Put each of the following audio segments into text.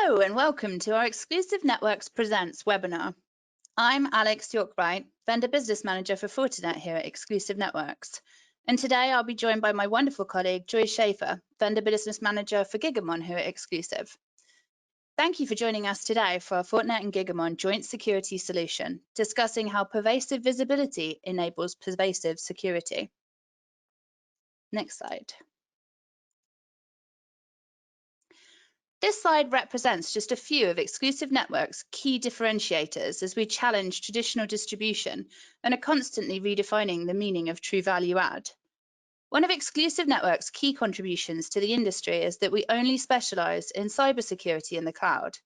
Hello and welcome to our Exclusive Networks Presents webinar. I'm Alex Yorkwright, Vendor Business Manager for Fortinet here at Exclusive Networks. And today I'll be joined by my wonderful colleague, Joy Schaefer, Vendor Business Manager for Gigamon here at Exclusive. Thank you for joining us today for our Fortinet and Gigamon joint security solution, discussing how pervasive visibility enables pervasive security. Next slide. This slide represents just a few of Exclusive Networks' key differentiators as we challenge traditional distribution and are constantly redefining the meaning of true value add. One of Exclusive Networks' key contributions to the industry is that we only specialize in cybersecurity in the cloud,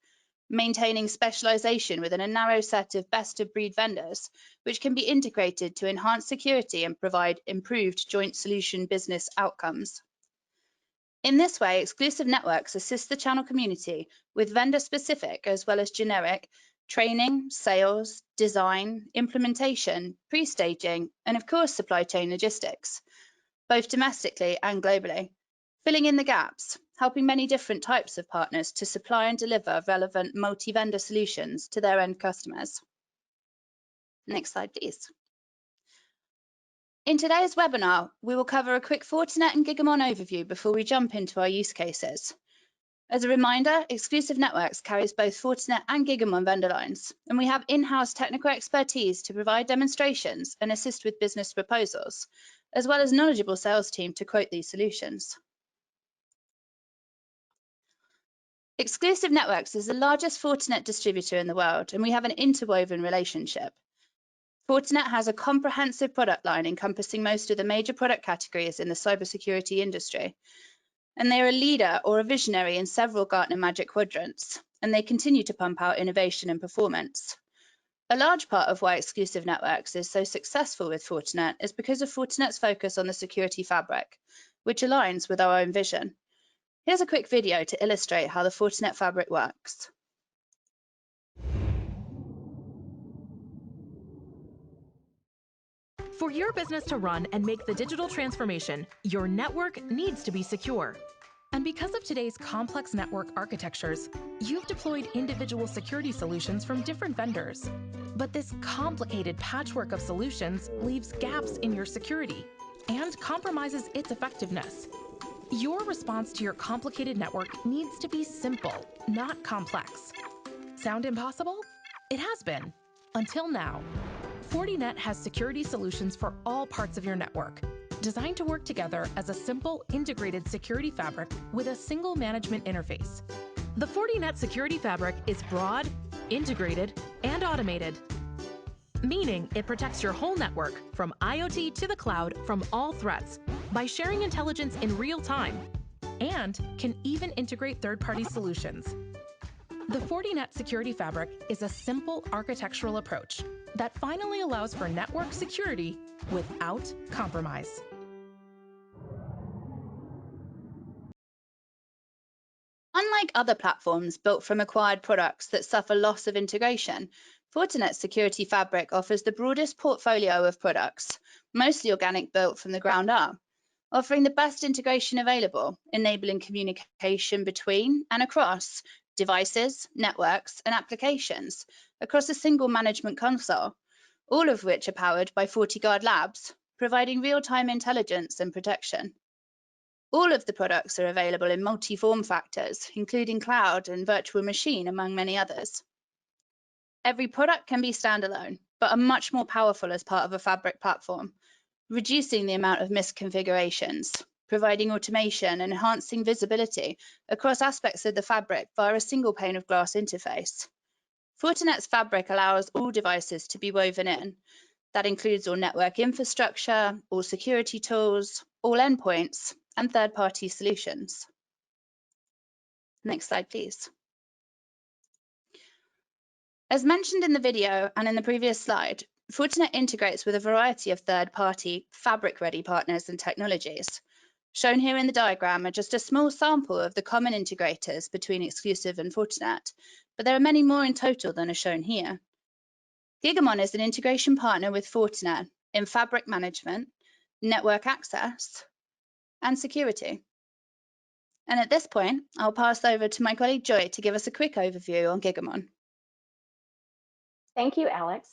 maintaining specialization within a narrow set of best-of-breed vendors, which can be integrated to enhance security and provide improved joint solution business outcomes. In this way, Exclusive Networks assist the channel community with vendor-specific as well as generic training, sales, design, implementation, pre-staging, and of course, supply chain logistics, both domestically and globally, filling in the gaps, helping many different types of partners to supply and deliver relevant multi-vendor solutions to their end customers. Next slide, please. In today's webinar, we will cover a quick Fortinet and Gigamon overview before we jump into our use cases. As a reminder, Exclusive Networks carries both Fortinet and Gigamon vendor lines, and we have in-house technical expertise to provide demonstrations and assist with business proposals, as well as knowledgeable sales team to quote these solutions. Exclusive Networks is the largest Fortinet distributor in the world, and we have an interwoven relationship. Fortinet has a comprehensive product line encompassing most of the major product categories in the cybersecurity industry, and they are a leader or a visionary in several Gartner Magic Quadrants, and they continue to pump out innovation and performance. A large part of why Exclusive Networks is so successful with Fortinet is because of Fortinet's focus on the security fabric, which aligns with our own vision. Here's a quick video to illustrate how the Fortinet fabric works. For your business to run and make the digital transformation, your network needs to be secure. And because of today's complex network architectures, you've deployed individual security solutions from different vendors. But this complicated patchwork of solutions leaves gaps in your security and compromises its effectiveness. Your response to your complicated network needs to be simple, not complex. Sound impossible? It has been, until now. Fortinet has security solutions for all parts of your network, designed to work together as a simple, integrated security fabric with a single management interface. The Fortinet security fabric is broad, integrated, and automated, meaning it protects your whole network from IoT to the cloud from all threats by sharing intelligence in real time, and can even integrate third-party solutions. The Fortinet security fabric is a simple architectural approach that finally allows for network security without compromise. Unlike other platforms built from acquired products that suffer loss of integration, Fortinet's security fabric offers the broadest portfolio of products, mostly organic, built from the ground up, offering the best integration available, enabling communication between and across devices, networks, and applications across a single management console, all of which are powered by FortiGuard Labs, providing real-time intelligence and protection. All of the products are available in multi-form factors, including cloud and virtual machine, among many others. Every product can be standalone, but are much more powerful as part of a fabric platform, reducing the amount of misconfigurations, providing automation and enhancing visibility across aspects of the fabric via a single pane of glass interface. Fortinet's fabric allows all devices to be woven in. That includes all network infrastructure, all security tools, all endpoints, and third-party solutions. Next slide, please. As mentioned in the video and in the previous slide, Fortinet integrates with a variety of third-party fabric-ready partners and technologies. Shown here in the diagram are just a small sample of the common integrators between Exclusive and Fortinet, but there are many more in total than are shown here. Gigamon is an integration partner with Fortinet in fabric management, network access, and security. And at this point, I'll pass over to my colleague Joy to give us a quick overview on Gigamon. Thank you, Alex.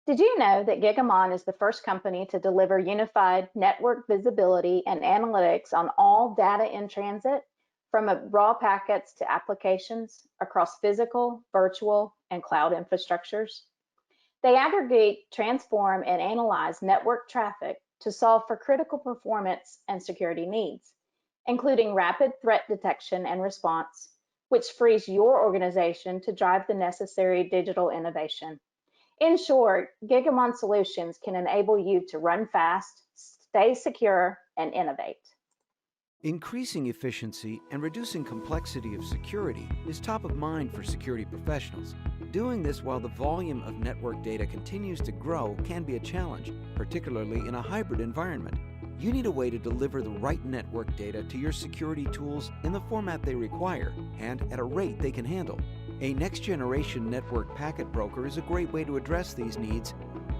Did you know that Gigamon is the first company to deliver unified network visibility and analytics on all data in transit, from raw packets to applications across physical, virtual, and cloud infrastructures? They aggregate, transform, and analyze network traffic to solve for critical performance and security needs, including rapid threat detection and response, which frees your organization to drive the necessary digital innovation. In short, Gigamon solutions can enable you to run fast, stay secure, and innovate. Increasing efficiency and reducing complexity of security is top of mind for security professionals. Doing this while the volume of network data continues to grow can be a challenge, particularly in a hybrid environment. You need a way to deliver the right network data to your security tools in the format they require and at a rate they can handle. A next-generation network packet broker is a great way to address these needs,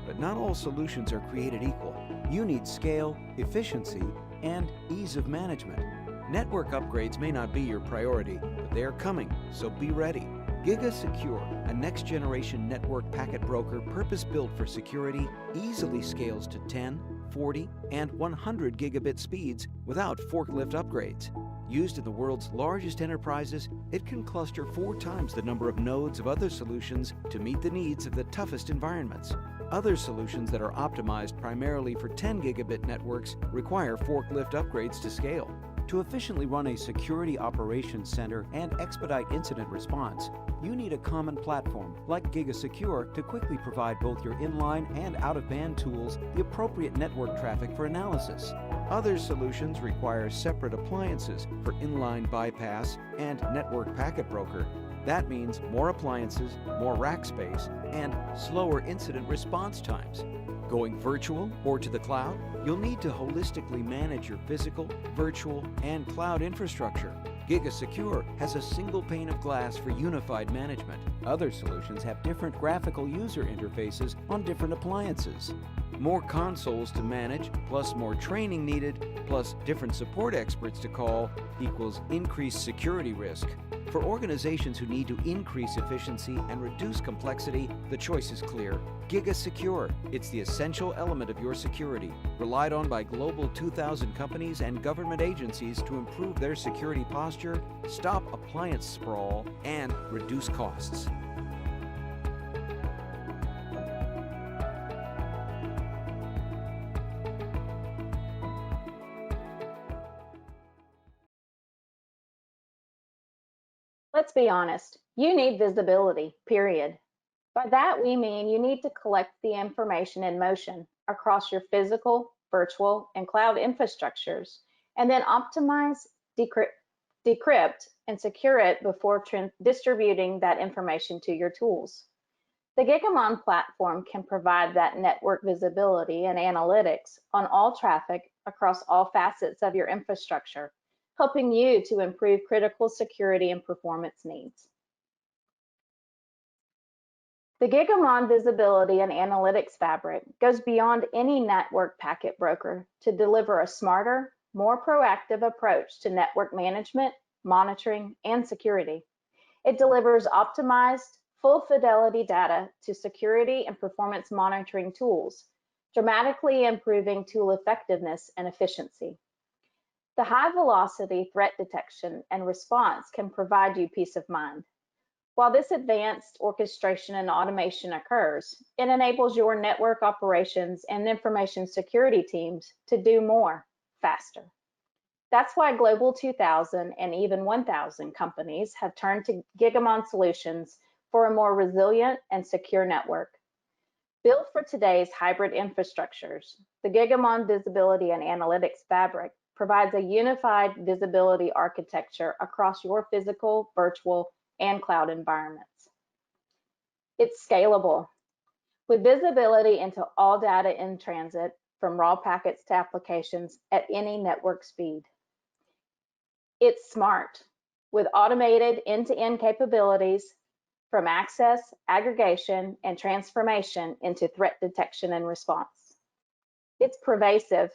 but not all solutions are created equal. You need scale, efficiency, and ease of management. Network upgrades may not be your priority, but they are coming, so be ready. GigaSecure, a next-generation network packet broker purpose-built for security, easily scales to 10, 40, and 100 gigabit speeds without forklift upgrades. Used in the world's largest enterprises, it can cluster 4 times the number of nodes of other solutions to meet the needs of the toughest environments. Other solutions that are optimized primarily for 10 gigabit networks require forklift upgrades to scale. To efficiently run a security operations center and expedite incident response, you need a common platform like GigaSecure to quickly provide both your inline and out-of-band tools the appropriate network traffic for analysis. Other solutions require separate appliances for inline bypass and network packet broker. That means more appliances, more rack space, and slower incident response times. Going virtual or to the cloud, you'll need to holistically manage your physical, virtual, and cloud infrastructure. GigaSecure has a single pane of glass for unified management. Other solutions have different graphical user interfaces on different appliances. More consoles to manage, plus more training needed, plus different support experts to call, equals increased security risk. For organizations who need to increase efficiency and reduce complexity, the choice is clear. GigaSecure. It's the essential element of your security, relied on by Global 2000 companies and government agencies to improve their security posture, stop appliance sprawl, and reduce costs. Let's be honest, you need visibility, period. By that, we mean you need to collect the information in motion across your physical, virtual, and cloud infrastructures, and then optimize, decrypt, and secure it before distributing that information to your tools. The Gigamon platform can provide that network visibility and analytics on all traffic across all facets of your infrastructure, helping you to improve critical security and performance needs. The Gigamon Visibility and Analytics Fabric goes beyond any network packet broker to deliver a smarter, more proactive approach to network management, monitoring, and security. It delivers optimized, full fidelity data to security and performance monitoring tools, dramatically improving tool effectiveness and efficiency. The high velocity threat detection and response can provide you peace of mind. While this advanced orchestration and automation occurs, it enables your network operations and information security teams to do more faster. That's why Global 2000 and even 1000 companies have turned to Gigamon solutions for a more resilient and secure network. Built for today's hybrid infrastructures, the Gigamon Visibility and Analytics Fabric provides a unified visibility architecture across your physical, virtual, and cloud environments. It's scalable, with visibility into all data in transit, from raw packets to applications at any network speed. It's smart, with automated end-to-end capabilities from access, aggregation, and transformation into threat detection and response. It's pervasive,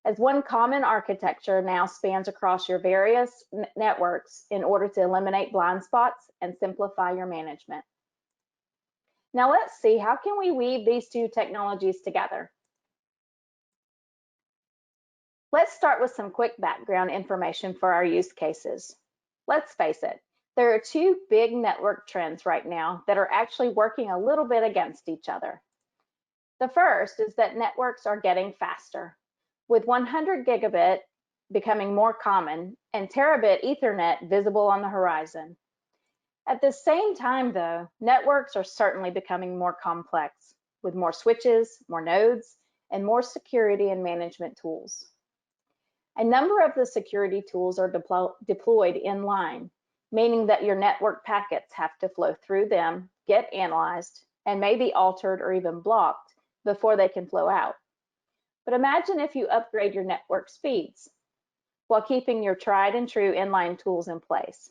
as one common architecture now spans across your various networks in order to eliminate blind spots and simplify your management. Now let's see, how can we weave these two technologies together? Let's start with some quick background information for our use cases. Let's face it, there are two big network trends right now that are actually working a little bit against each other. The first is that networks are getting faster, with 100 gigabit becoming more common and terabit Ethernet visible on the horizon. At the same time, though, networks are certainly becoming more complex, with more switches, more nodes, and more security and management tools. A number of the security tools are deployed in line, meaning that your network packets have to flow through them, get analyzed, and may be altered or even blocked before they can flow out. But imagine if you upgrade your network speeds while keeping your tried and true inline tools in place.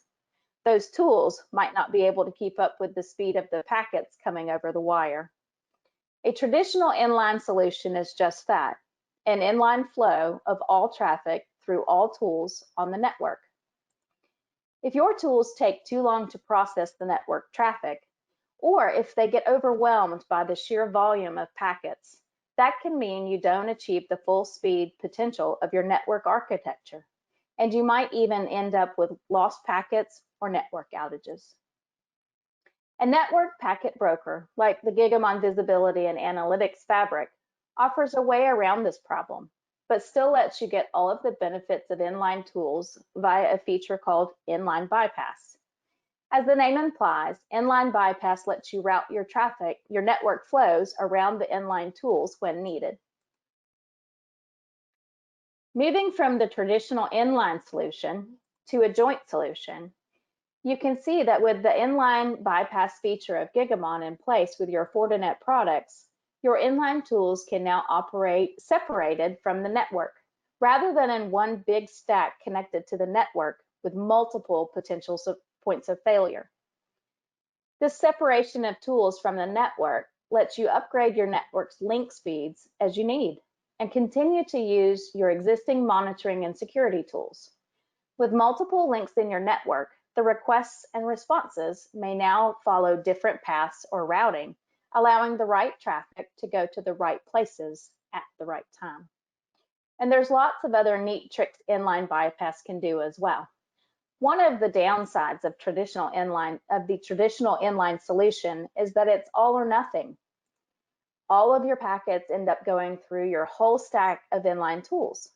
Those tools might not be able to keep up with the speed of the packets coming over the wire. A traditional inline solution is just that, an inline flow of all traffic through all tools on the network. If your tools take too long to process the network traffic, or if they get overwhelmed by the sheer volume of packets, that can mean you don't achieve the full speed potential of your network architecture, and you might even end up with lost packets or network outages. A network packet broker, like the Gigamon Visibility and Analytics Fabric, offers a way around this problem, but still lets you get all of the benefits of inline tools via a feature called inline bypass. As the name implies, inline bypass lets you route your traffic, your network flows around the inline tools when needed. Moving from the traditional inline solution to a joint solution, you can see that with the inline bypass feature of Gigamon in place with your Fortinet products, your inline tools can now operate separated from the network, rather than in one big stack connected to the network with multiple potential points of failure. This separation of tools from the network lets you upgrade your network's link speeds as you need and continue to use your existing monitoring and security tools. With multiple links in your network, the requests and responses may now follow different paths or routing, allowing the right traffic to go to the right places at the right time. And there's lots of other neat tricks inline bypass can do as well. One of the downsides of the traditional inline solution is that it's all or nothing. All of your packets end up going through your whole stack of inline tools.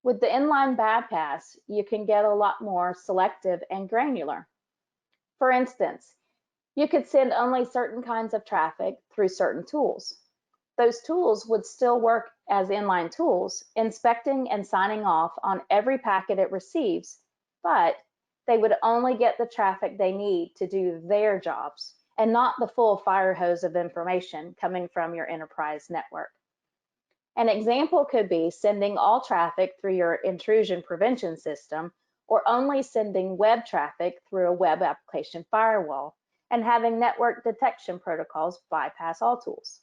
With the inline bypass, you can get a lot more selective and granular. For instance, you could send only certain kinds of traffic through certain tools. Those tools would still work as inline tools, inspecting and signing off on every packet it receives, but they would only get the traffic they need to do their jobs and not the full fire hose of information coming from your enterprise network. An example could be sending all traffic through your intrusion prevention system, or only sending web traffic through a web application firewall, and having network detection protocols bypass all tools.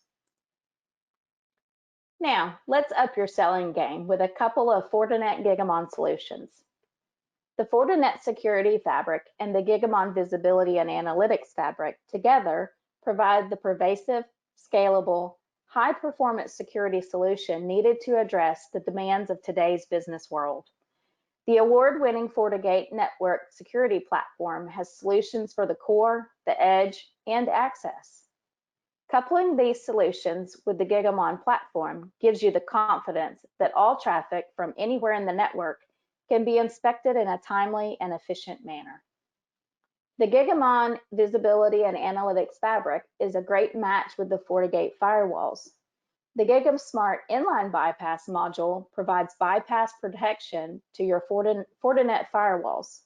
Now, let's up your selling game with a couple of Fortinet Gigamon solutions. The Fortinet Security Fabric and the Gigamon Visibility and Analytics Fabric together provide the pervasive, scalable, high-performance security solution needed to address the demands of today's business world. The award-winning FortiGate network security platform has solutions for the core, the edge, and access. Coupling these solutions with the Gigamon platform gives you the confidence that all traffic from anywhere in the network can be inspected in a timely and efficient manner. The Gigamon Visibility and Analytics Fabric is a great match with the FortiGate firewalls. The GigaSmart Inline Bypass module provides bypass protection to your Fortinet firewalls.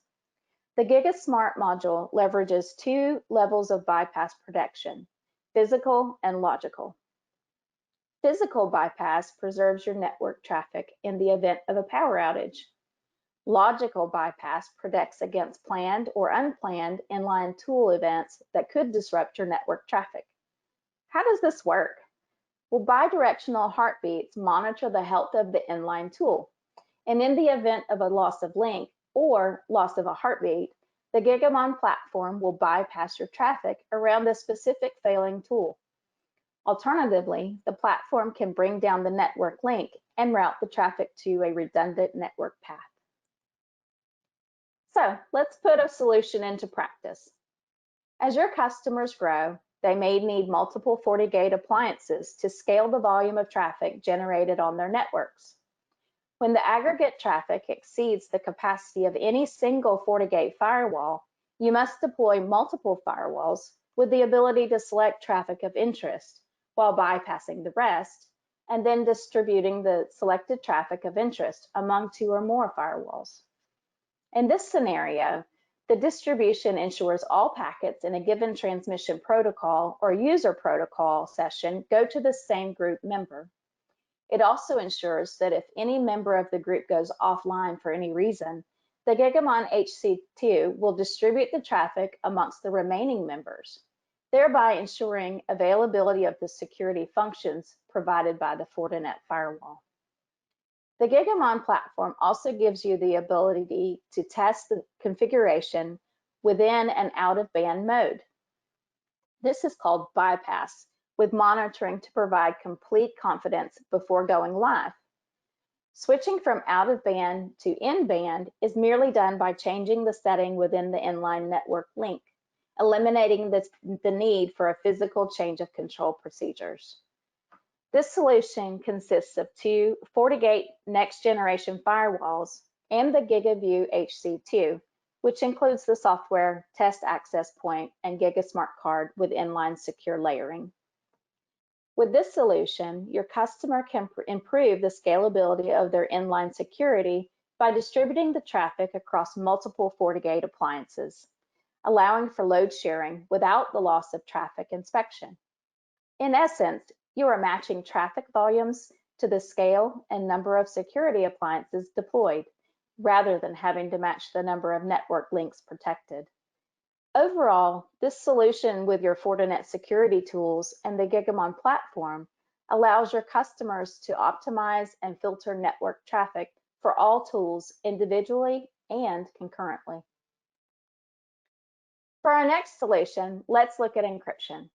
The GigaSmart module leverages two levels of bypass protection: physical and logical. Physical bypass preserves your network traffic in the event of a power outage. Logical bypass protects against planned or unplanned inline tool events that could disrupt your network traffic. How does this work? Well, bidirectional heartbeats monitor the health of the inline tool. And in the event of a loss of link or loss of a heartbeat, the Gigamon platform will bypass your traffic around the specific failing tool. Alternatively, the platform can bring down the network link and route the traffic to a redundant network path. So let's put a solution into practice. As your customers grow, they may need multiple FortiGate appliances to scale the volume of traffic generated on their networks. When the aggregate traffic exceeds the capacity of any single FortiGate firewall, you must deploy multiple firewalls with the ability to select traffic of interest while bypassing the rest, and then distributing the selected traffic of interest among 2 or more firewalls. In this scenario, the distribution ensures all packets in a given transmission protocol or user protocol session go to the same group member. It also ensures that if any member of the group goes offline for any reason, the Gigamon HC2 will distribute the traffic amongst the remaining members, thereby ensuring availability of the security functions provided by the Fortinet firewall. The Gigamon platform also gives you the ability to test the configuration within and out of band mode. This is called bypass, with monitoring to provide complete confidence before going live. Switching from out of band to in band is merely done by changing the setting within the inline network link, eliminating the need for a physical change of control procedures. This solution consists of 2 FortiGate next generation firewalls and the GigaView HC2, which includes the software, test access point, and GigaSmart card with inline secure layering. With this solution, your customer can improve the scalability of their inline security by distributing the traffic across multiple FortiGate appliances, allowing for load sharing without the loss of traffic inspection. In essence, you are matching traffic volumes to the scale and number of security appliances deployed, rather than having to match the number of network links protected. Overall, this solution with your Fortinet security tools and the Gigamon platform allows your customers to optimize and filter network traffic for all tools individually and concurrently. For our next solution, let's look at encryption.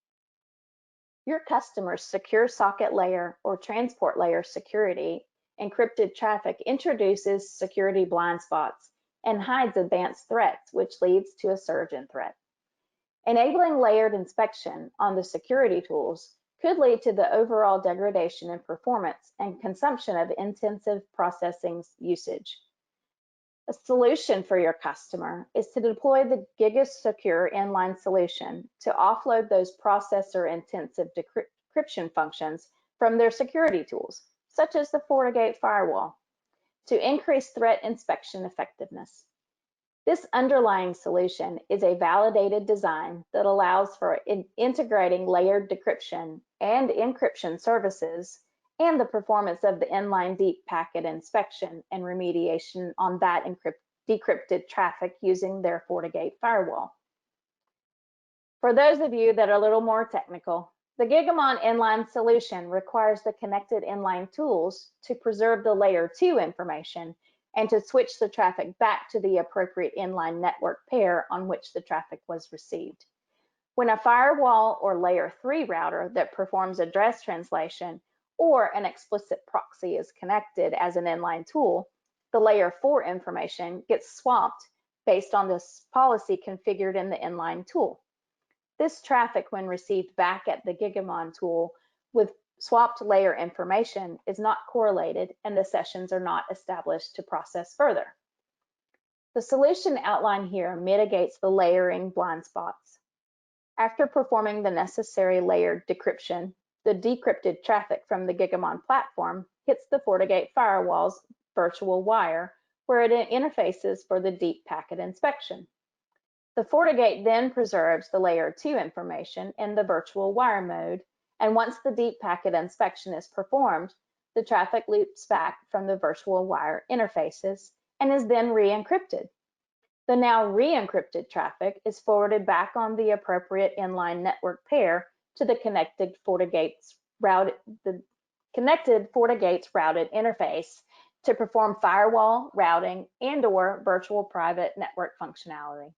Your customer's secure socket layer or transport layer security encrypted traffic introduces security blind spots and hides advanced threats, which leads to a surge in threat. Enabling layered inspection on the security tools could lead to the overall degradation in performance and consumption of intensive processing usage. A solution for your customer is to deploy the GigaSecure inline solution to offload those processor-intensive decryption functions from their security tools, such as the FortiGate firewall, to increase threat inspection effectiveness. This underlying solution is a validated design that allows for integrating layered decryption and encryption services and the performance of the inline deep packet inspection and remediation on that decrypted traffic using their FortiGate firewall. For those of you that are a little more technical, the Gigamon inline solution requires the connected inline tools to preserve the layer 2 information and to switch the traffic back to the appropriate inline network pair on which the traffic was received. When a firewall or layer 3 router that performs address translation or an explicit proxy is connected as an inline tool, the layer 4 information gets swapped based on this policy configured in the inline tool. This traffic, when received back at the Gigamon tool with swapped layer information, is not correlated and the sessions are not established to process further. The solution outlined here mitigates the layering blind spots. After performing the necessary layered decryption, the decrypted traffic from the Gigamon platform hits the FortiGate firewall's virtual wire, where it interfaces for the deep packet inspection. The FortiGate then preserves the layer 2 information in the virtual wire mode, and once the deep packet inspection is performed, the traffic loops back from the virtual wire interfaces and is then re-encrypted. The now re-encrypted traffic is forwarded back on the appropriate inline network pair to the connected FortiGate connected FortiGates routed interface to perform firewall, routing, and/or virtual private network functionality.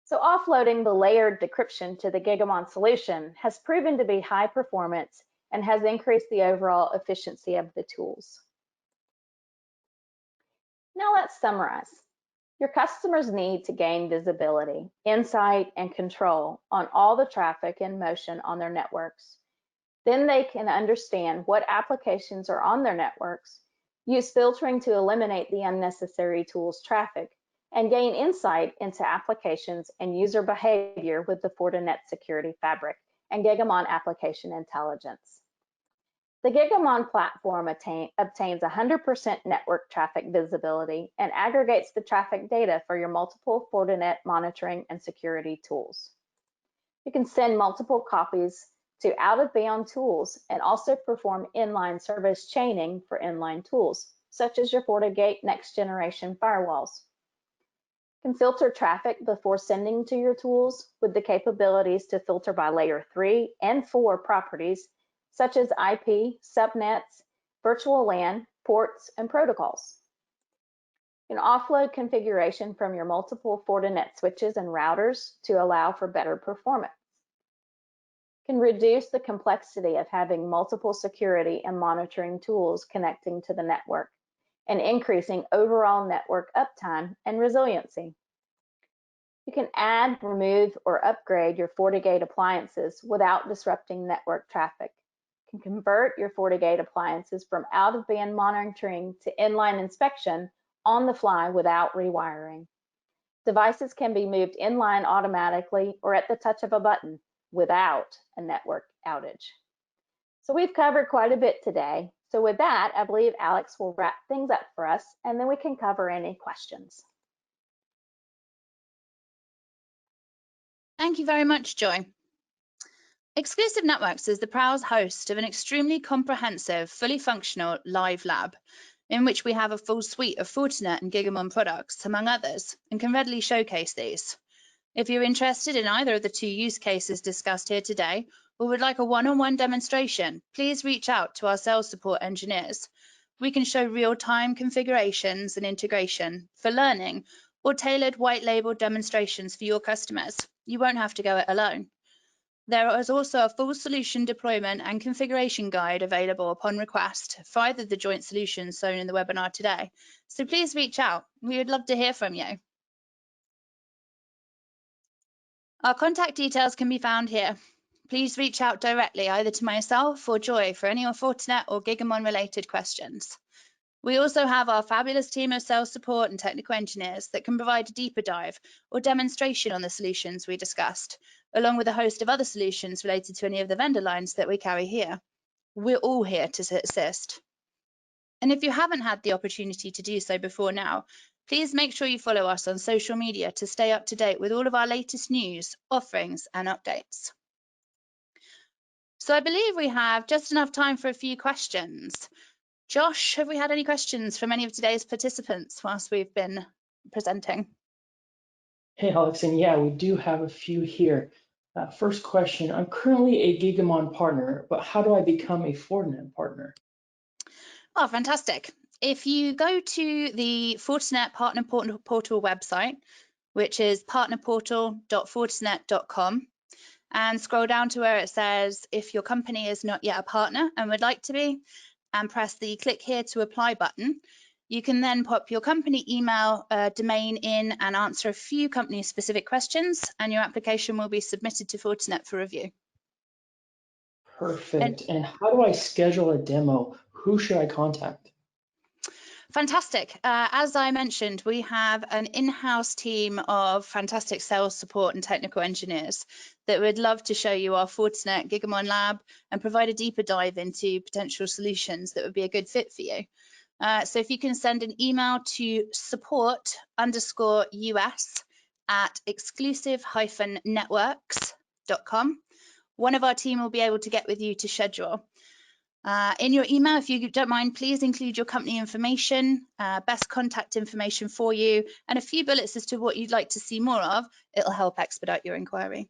So offloading the layered decryption to the Gigamon solution has proven to be high performance and has increased the overall efficiency of the tools. Now let's summarize. Your customers need to gain visibility, insight, and control on all the traffic in motion on their networks. Then they can understand what applications are on their networks, use filtering to eliminate the unnecessary tools traffic, and gain insight into applications and user behavior with the Fortinet Security Fabric and Gigamon Application Intelligence. The Gigamon platform obtains 100% network traffic visibility and aggregates the traffic data for your multiple Fortinet monitoring and security tools. You can send multiple copies to out-of-band tools and also perform inline service chaining for inline tools, such as your FortiGate next-generation firewalls. You can filter traffic before sending to your tools with the capabilities to filter by layer 3 and 4 properties, such as IP, subnets, virtual LAN, ports, and protocols. You can offload configuration from your multiple Fortinet switches and routers to allow for better performance. You can reduce the complexity of having multiple security and monitoring tools connecting to the network and increasing overall network uptime and resiliency. You can add, remove, or upgrade your FortiGate appliances without disrupting network traffic. Can convert your FortiGate appliances from out-of-band monitoring to inline inspection on the fly without rewiring. Devices can be moved inline automatically or at the touch of a button without a network outage. So we've covered quite a bit today. So with that, I believe Alex will wrap things up for us, and then we can cover any questions. Thank you very much, Joy. Exclusive Networks is the proud host of an extremely comprehensive, fully functional live lab in which we have a full suite of Fortinet and Gigamon products, among others, and can readily showcase these. If you're interested in either of the two use cases discussed here today, or would like a one-on-one demonstration, please reach out to our sales support engineers. We can show real-time configurations and integration for learning or tailored white label demonstrations for your customers. You won't have to go it alone. There is also a full solution deployment and configuration guide available upon request for either of the joint solutions shown in the webinar today. So please reach out. We would love to hear from you. Our contact details can be found here. Please reach out directly either to myself or Joy for any Fortinet or Gigamon related questions. We also have our fabulous team of sales support and technical engineers that can provide a deeper dive or demonstration on the solutions we discussed, along with a host of other solutions related to any of the vendor lines that we carry here. We're all here to assist. And if you haven't had the opportunity to do so before now, please make sure you follow us on social media to stay up to date with all of our latest news, offerings, and updates. So I believe we have just enough time for a few questions. Josh, have we had any questions from any of today's participants whilst we've been presenting? Hey, Alex, and yeah, we do have a few here. First question, I'm currently a Gigamon partner, but how do I become a Fortinet partner? Oh, fantastic. If you go to the Fortinet Partner Portal website, which is partnerportal.fortinet.com, and scroll down to where it says, if your company is not yet a partner and would like to be, and press the click here to apply button, you can then pop your company email domain in and answer a few company specific questions, and your application will be submitted to Fortinet for review. Perfect. And how do I schedule a demo? Who should I contact? Fantastic. As I mentioned, we have an in-house team of fantastic sales support and technical engineers that would love to show you our Fortinet Gigamon lab and provide a deeper dive into potential solutions that would be a good fit for you. So if you can send an email to support_us@exclusive-networks.com, one of our team will be able to get with you to schedule. In your email, if you don't mind, please include your company information, best contact information for you, and a few bullets as to what you'd like to see more of. It'll help expedite your inquiry.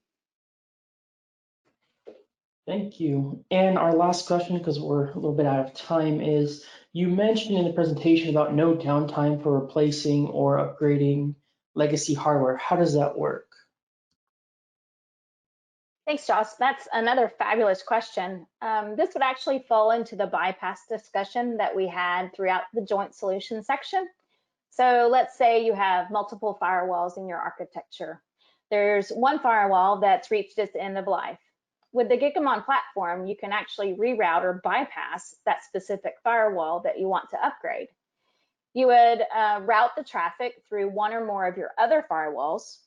Thank you. And our last question, because we're a little bit out of time, is you mentioned in the presentation about no downtime for replacing or upgrading legacy hardware. How does that work? Thanks, Josh. That's another fabulous question. This would actually fall into the bypass discussion that we had throughout the joint solution section. So let's say you have multiple firewalls in your architecture. There's one firewall that's reached its end of life. With the Gigamon platform, you can actually reroute or bypass that specific firewall that you want to upgrade. You would route the traffic through one or more of your other firewalls.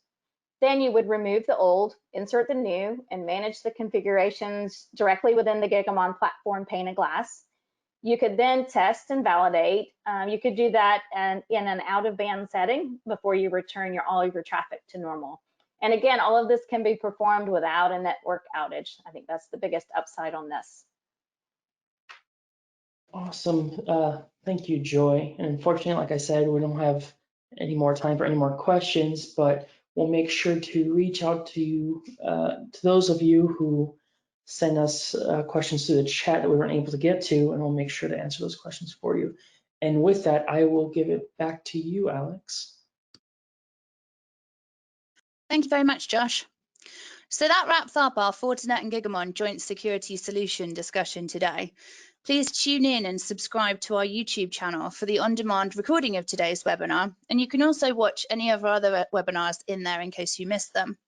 Then you would remove the old, insert the new, and manage the configurations directly within the Gigamon platform pane of glass. You could then test and validate. You could do that in an out-of-band setting before you return all of your traffic to normal. And again, all of this can be performed without a network outage. I think that's the biggest upside on this. Awesome. Thank you, Joy. And unfortunately, like I said, we don't have any more time for any more questions, but we'll make sure to reach out to you, to those of you who send us questions through the chat that we weren't able to get to, and we'll make sure to answer those questions for you. And with that, I will give it back to you, Alex. Thank you very much, Josh. So that wraps up our Fortinet and Gigamon joint security solution discussion today. Please tune in and subscribe to our YouTube channel for the on-demand recording of today's webinar, and you can also watch any of our other webinars in there in case you missed them.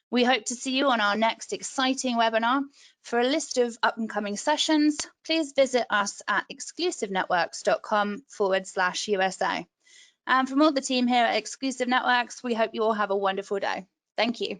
We hope to see you on our next exciting webinar. For a list of upcoming sessions, please visit us at exclusivenetworks.com/USA. And from all the team here at Exclusive Networks, we hope you all have a wonderful day. Thank you.